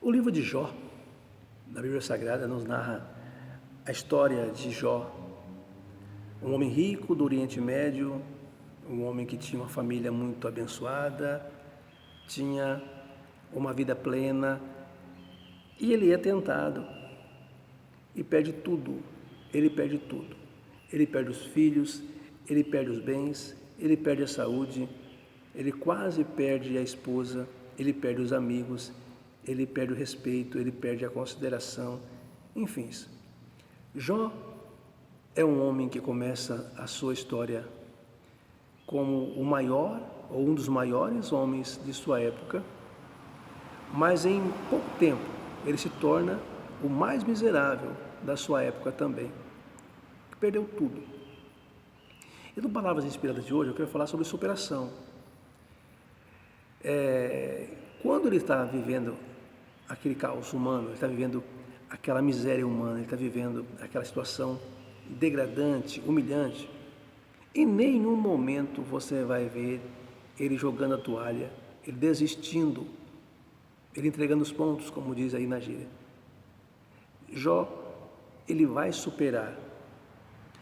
O livro de Jó, da Bíblia Sagrada, nos narra a história de Jó, um homem rico do Oriente Médio, um homem que tinha uma família muito abençoada, tinha uma vida plena, e ele é tentado e perde tudo. Ele perde tudo. Ele perde os filhos, ele perde os bens, ele perde a saúde, ele quase perde a esposa, ele perde os amigos, ele perde o respeito, ele perde a consideração, enfim. Jó é um homem que começa a sua história como o maior ou um dos maiores homens de sua época, mas em pouco tempo ele se torna o mais miserável da sua época também, que perdeu tudo. E no Palavras Inspiradas de hoje eu quero falar sobre superação. Quando ele está vivendo aquele caos humano, ele está vivendo aquela miséria humana, ele está vivendo aquela situação degradante, humilhante, em nenhum momento você vai ver ele jogando a toalha, ele desistindo, ele entregando os pontos, como diz aí na gíria. Jó, ele vai superar.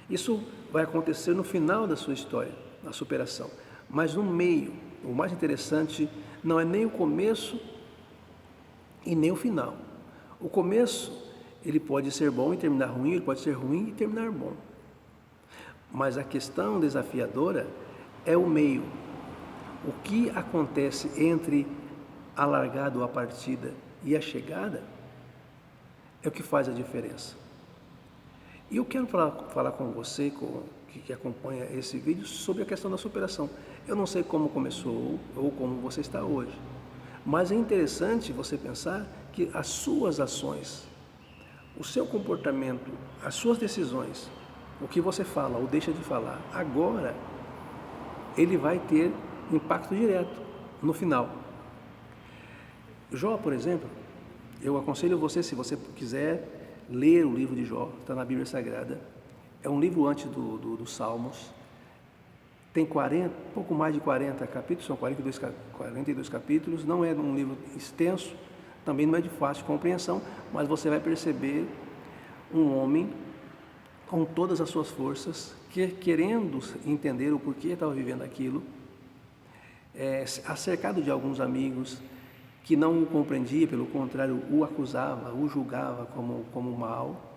Isso vai acontecer no final da sua história, na superação. Mas no meio, o mais interessante não é nem o começo e nem o final. O começo, ele pode ser bom e terminar ruim, ele pode ser ruim e terminar bom. Mas a questão desafiadora é o meio. O que acontece entre a largada ou a partida e a chegada é o que faz a diferença. E eu quero falar com você, que acompanha esse vídeo, sobre a questão da superação. Eu não sei como começou ou como você está hoje, mas é interessante você pensar que as suas ações, o seu comportamento, as suas decisões, o que você fala ou deixa de falar, agora ele vai ter impacto direto no final. Jó, por exemplo, eu aconselho você, se você quiser, ler o livro de Jó, está na Bíblia Sagrada. É um livro antes dos Salmos. Tem pouco mais de 40 capítulos, são 42 capítulos. Não é um livro extenso, também não é de fácil compreensão, mas você vai perceber um homem com todas as suas forças, querendo entender o porquê estava vivendo aquilo, cercado de alguns amigos que não o compreendia, pelo contrário, o acusava, o julgava como mal,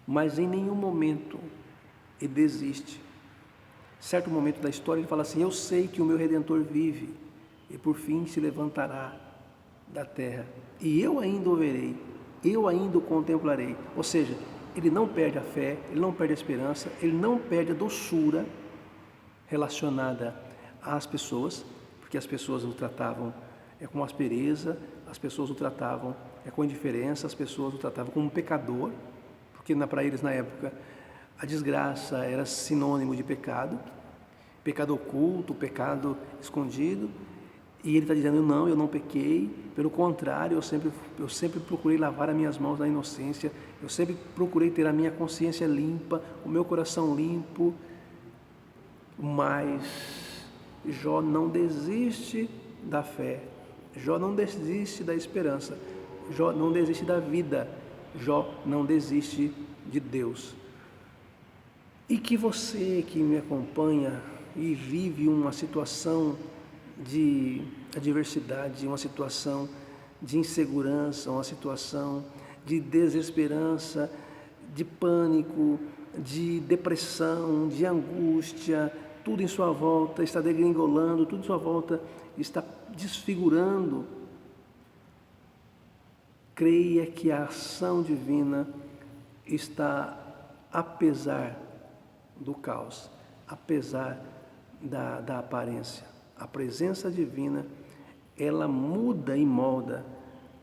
mas em nenhum momento ele desiste. Certo momento da história ele fala assim: eu sei que o meu Redentor vive e por fim se levantará da terra, e eu ainda o verei, eu ainda o contemplarei. Ou seja, ele não perde a fé, ele não perde a esperança, ele não perde a doçura relacionada às pessoas, porque as pessoas o tratavam com aspereza, as pessoas o tratavam com indiferença, as pessoas o tratavam como um pecador, porque para eles na época a desgraça era sinônimo de pecado, pecado oculto, pecado escondido, e ele está dizendo: não, eu não pequei, pelo contrário, eu sempre procurei lavar as minhas mãos na inocência, eu sempre procurei ter a minha consciência limpa, o meu coração limpo. Mas Jó não desiste da fé, Jó não desiste da esperança, Jó não desiste da vida, Jó não desiste de Deus. E que você que me acompanha e vive uma situação de adversidade, uma situação de insegurança, uma situação de desesperança, de pânico, de depressão, de angústia, tudo em sua volta está degringolando, tudo em sua volta está desfigurando. Creia que a ação divina está, apesar do caos, apesar da aparência. A presença divina, ela muda e molda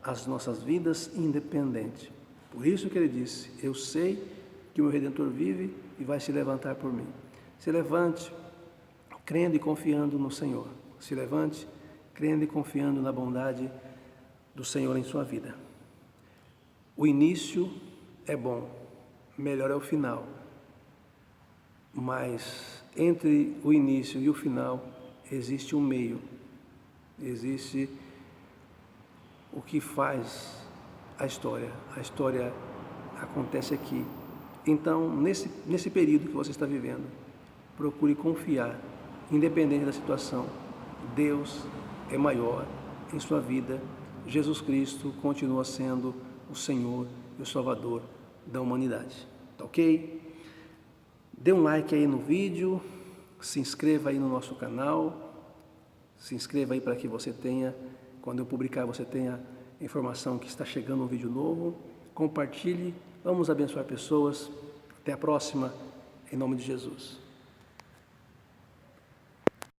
as nossas vidas independente. Por isso que ele disse: eu sei que o meu Redentor vive e vai se levantar por mim. Se levante crendo e confiando no Senhor. Se levante crendo e confiando na bondade do Senhor em sua vida. O início é bom, melhor é o final. Mas entre o início e o final existe um meio, existe o que faz a história. A história acontece aqui. Então, nesse período que você está vivendo, procure confiar, independente da situação. Deus é maior em sua vida. Jesus Cristo continua sendo o Senhor e o Salvador da humanidade. Tá ok? Dê um like aí no vídeo, se inscreva aí no nosso canal, se inscreva aí para que você tenha, quando eu publicar, você tenha informação que está chegando um vídeo novo. Compartilhe, vamos abençoar pessoas. Até a próxima, em nome de Jesus.